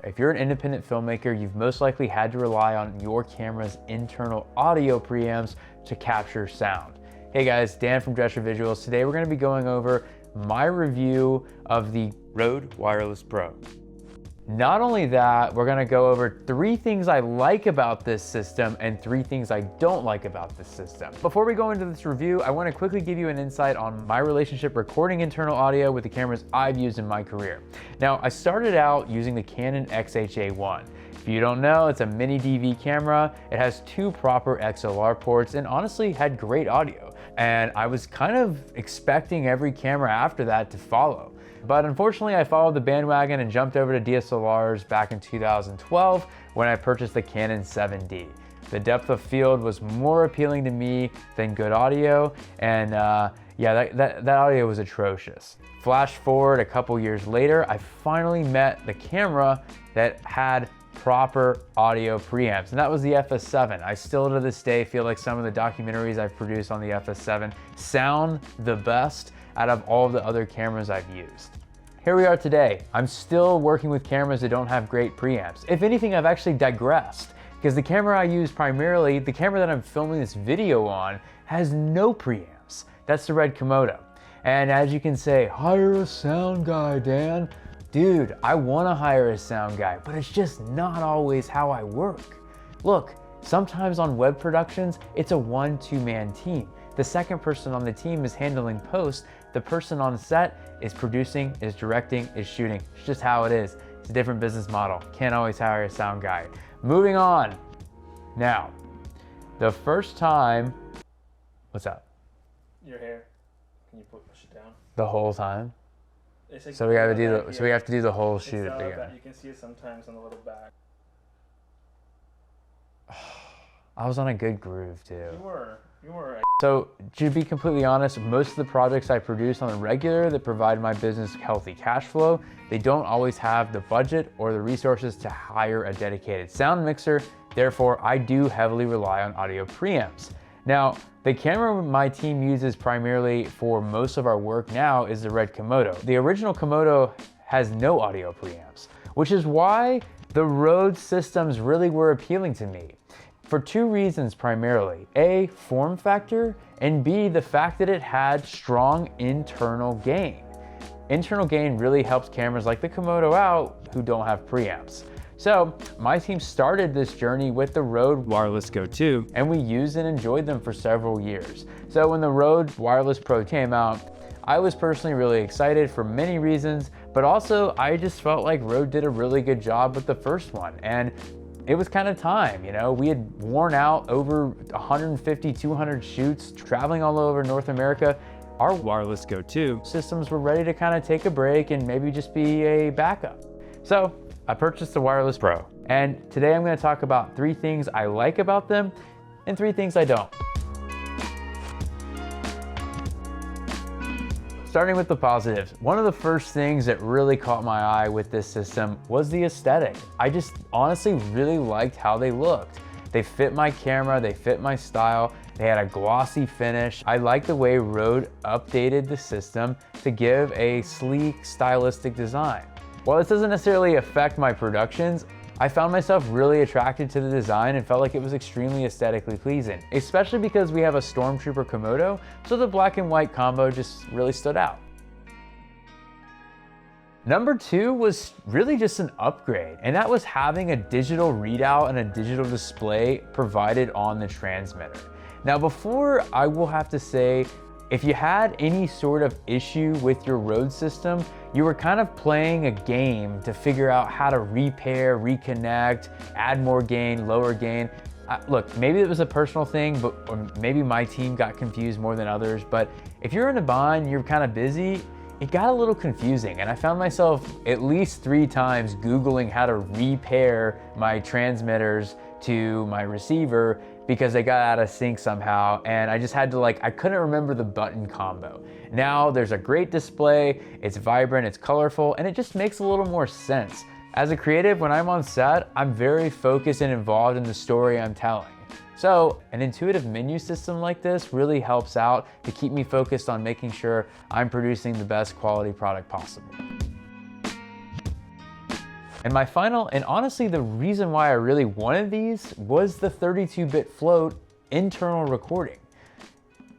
If you're an independent filmmaker, you've most likely had to rely on your camera's internal audio preamps to capture sound. Hey guys, Dan from Drescher Visuals. Today we're going to be going over my review of the Rode Wireless Pro. Not only that, we're gonna go over 3 things I like about this system and 3 things I don't like about this system. Before we go into this review, I wanna quickly give you an insight on my relationship recording internal audio with the cameras I've used in my career. Now, I started out using the Canon XH-A1. If you don't know, it's a mini DV camera. It has 2 proper XLR ports and honestly had great audio. And I was kind of expecting every camera after that to follow. But unfortunately, I followed the bandwagon and jumped over to DSLRs back in 2012 when I purchased the Canon 7D. The depth of field was more appealing to me than good audio, and yeah, that audio was atrocious. Flash forward a couple years later, I finally met the camera that had proper audio preamps, and that was the FS7. I still to this day feel like some of the documentaries I've produced on the FS7 sound the best out of all the other cameras I've used. Here we are today. I'm still working with cameras that don't have great preamps. If anything, I've actually digressed because the camera I use primarily, the camera that I'm filming this video on, has no preamps. That's the Red Komodo. And as you can say, hire a sound guy, Dan. Dude, I wanna hire a sound guy, but it's just not always how I work. Look, sometimes on web productions, it's a 1-2 man team. The second person on the team is handling post. The person on set is producing, is directing, is shooting. It's just how it is. It's a different business model. Can't always hire a sound guy. Moving on. Now, the first time, what's up? Your hair. Can you push it down? The whole time? Like so we have to do the whole shoot again. Again. You can see it sometimes on the little back. I was on a good groove too. You were. So to be completely honest, most of the projects I produce on the regular that provide my business healthy cash flow, they don't always have the budget or the resources to hire a dedicated sound mixer. Therefore, I do heavily rely on audio preamps. Now, the camera my team uses primarily for most of our work now is the Red Komodo. The original Komodo has no audio preamps, which is why the Rode systems really were appealing to me. For 2 reasons primarily. A, form factor, and B, the fact that it had strong internal gain. Internal gain really helps cameras like the Komodo out who don't have preamps. So my team started this journey with the Rode Wireless Go 2, and we used and enjoyed them for several years. So when the Rode Wireless Pro came out, I was personally really excited for many reasons, but also I just felt like Rode did a really good job with the first one. And it was kind of time, you know, we had worn out over 150, 200 shoots, traveling all over North America. Our Wireless Go 2 systems were ready to kind of take a break and maybe just be a backup. So I purchased the Wireless Pro, and today I'm going to talk about 3 things I like about them and 3 things I don't. Starting with the positives, one of the first things that really caught my eye with this system was the aesthetic. I just honestly really liked how they looked. They fit my camera, they fit my style, they had a glossy finish. I like the way Rode updated the system to give a sleek, stylistic design. While this doesn't necessarily affect my productions, I found myself really attracted to the design and felt like it was extremely aesthetically pleasing, especially because we have a Stormtrooper Komodo, so the black and white combo just really stood out. Number 2 was really just an upgrade, and that was having a digital readout and a digital display provided on the transmitter. Now before, I will have to say, if you had any sort of issue with your Rode system, you were kind of playing a game to figure out how to repair, reconnect, add more gain, lower gain. Look, maybe it was a personal thing, or maybe my team got confused more than others, but if you're in a bind, you're kind of busy, it got a little confusing, and I found myself at least 3 times Googling how to repair my transmitters to my receiver because they got out of sync somehow, and I just had to I couldn't remember the button combo. Now there's a great display, it's vibrant, it's colorful, and it just makes a little more sense. As a creative, when I'm on set, I'm very focused and involved in the story I'm telling. So an intuitive menu system like this really helps out to keep me focused on making sure I'm producing the best quality product possible. And my final, and honestly the reason why I really wanted these was the 32-bit float internal recording.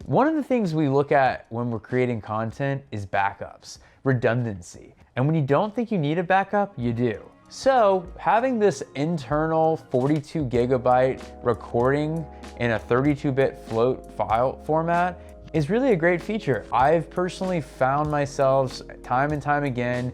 One of the things we look at when we're creating content is backups, redundancy. And when you don't think you need a backup, you do. So having this internal 42 gigabyte recording in a 32-bit float file format is really a great feature. I've personally found myself time and time again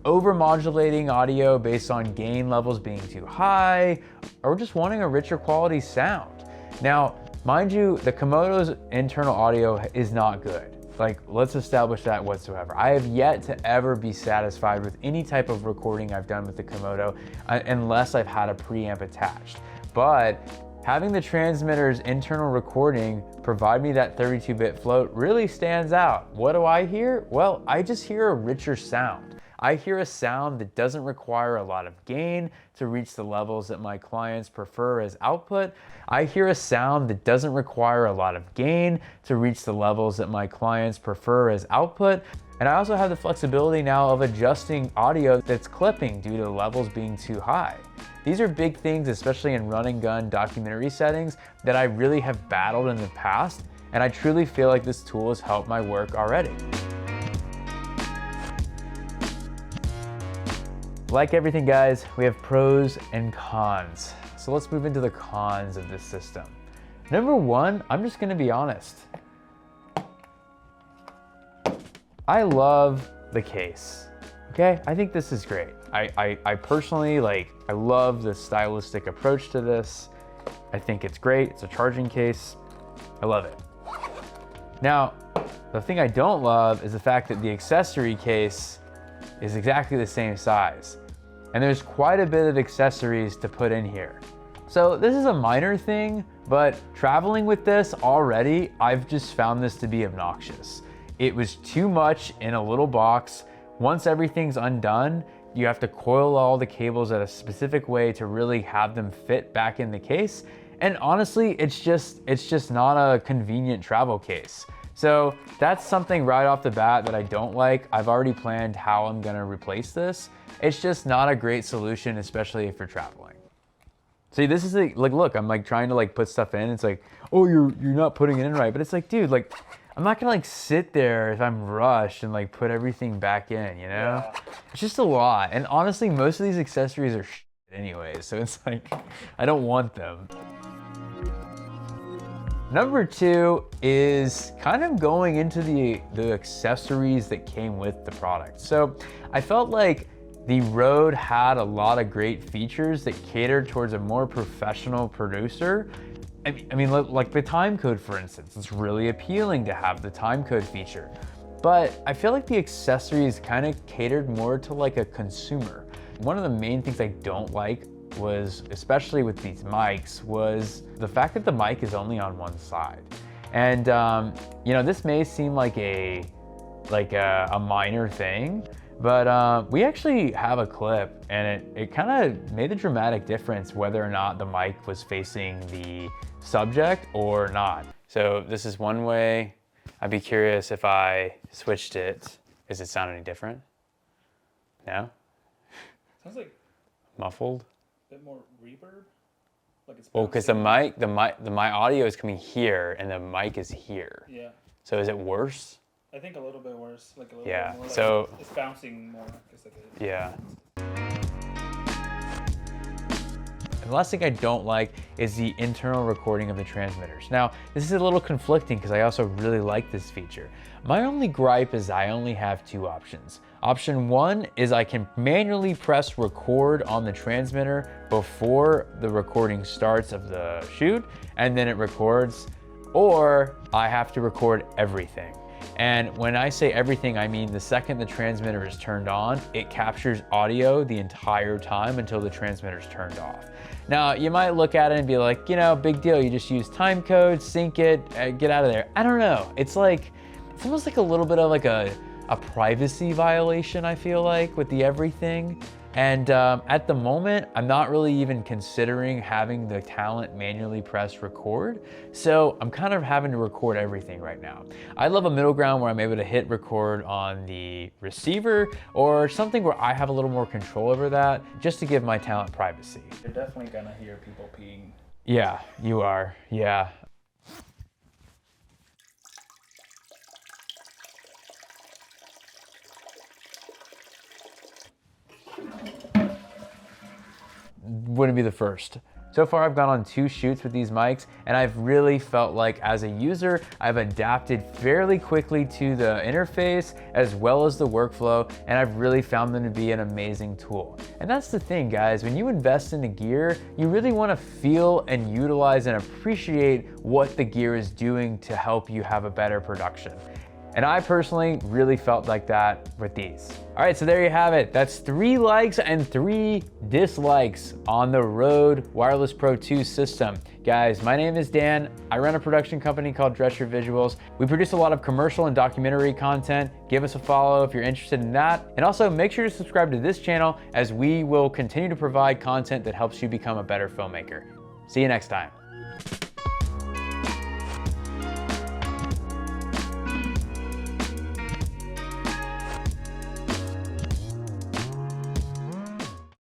over-modulating audio based on gain levels being too high or just wanting a richer quality sound. Now, mind you, the Komodo's internal audio is not good. Like, let's establish that whatsoever. I have yet to ever be satisfied with any type of recording I've done with the Komodo unless I've had a preamp attached. But having the transmitter's internal recording provide me that 32-bit float really stands out. What do I hear? Well, I just hear a richer sound. I hear a sound that doesn't require a lot of gain to reach the levels that my clients prefer as output. I hear a sound that doesn't require a lot of gain to reach the levels that my clients prefer as output. And I also have the flexibility now of adjusting audio that's clipping due to levels being too high. These are big things, especially in run and gun documentary settings, that I really have battled in the past. And I truly feel like this tool has helped my work already. Like everything, guys, we have pros and cons. So let's move into the cons of this system. Number one, I'm just gonna be honest. I love the case, okay? I think this is great. I personally, I love the stylistic approach to this. I think it's great, it's a charging case. I love it. Now, the thing I don't love is the fact that the accessory case is exactly the same size. And there's quite a bit of accessories to put in here. So this is a minor thing, but traveling with this already, I've just found this to be obnoxious. It was too much in a little box. Once everything's undone, you have to coil all the cables at a specific way to really have them fit back in the case. And honestly, it's just not a convenient travel case. So that's something right off the bat that I don't like. I've already planned how I'm gonna replace this. It's just not a great solution, especially if you're traveling. See, this is like, look, I'm like trying to like put stuff in. It's like, oh, you're not putting it in right. But it's like, dude, like, I'm not gonna like sit there if I'm rushed and like put everything back in, you know? Yeah. It's just a lot. And honestly, most of these accessories are shit anyways. So it's like, I don't want them. Number two is kind of going into the accessories that came with the product. So I felt like the Rode had a lot of great features that catered towards a more professional producer. I mean, like the time code, for instance, it's really appealing to have the time code feature. But I feel like the accessories kind of catered more to like a consumer. One of the main things I don't like was, especially with these mics, was the fact that the mic is only on one side. And you know, this may seem like a minor thing, but we actually have a clip, and it kind of made a dramatic difference whether or not the mic was facing the subject or not. So this is one way. I'd be curious if I switched it. Does it sound any different? No? Sounds like muffled? a bit more reverb. Like it's well, because the my audio is coming here and the mic is here. Yeah. So is it worse? I think a little bit worse. Like a little yeah. bit more. Like So it's bouncing more. Yeah. And the last thing I don't like is the internal recording of the transmitters. Now, this is a little conflicting because I also really like this feature. My only gripe is I only have two options. Option one is I can manually press record on the transmitter before the recording starts of the shoot, and then it records, or I have to record everything. And when I say everything, I mean the second the transmitter is turned on, it captures audio the entire time until the transmitter is turned off. Now, you might look at it and be like, you know, big deal, you just use time code, sync it, get out of there. I don't know. It's almost like a little bit of like a privacy violation, I feel like, with the everything. And at the moment, I'm not really even considering having the talent manually press record. So I'm kind of having to record everything right now. I love a middle ground where I'm able to hit record on the receiver or something where I have a little more control over that, just to give my talent privacy. You're definitely gonna hear people peeing. Yeah, you are, yeah. Wouldn't be the first. So far I've gone on 2 shoots with these mics, and I've really felt like as a user, I've adapted fairly quickly to the interface as well as the workflow, and I've really found them to be an amazing tool. And that's the thing, guys, when you invest in the gear, you really wanna feel and utilize and appreciate what the gear is doing to help you have a better production. And I personally really felt like that with these. All right, so there you have it. That's 3 likes and 3 dislikes on the Rode Wireless Pro 2 system. Guys, my name is Dan. I run a production company called Drescher Visuals. We produce a lot of commercial and documentary content. Give us a follow if you're interested in that. And also make sure to subscribe to this channel, as we will continue to provide content that helps you become a better filmmaker. See you next time.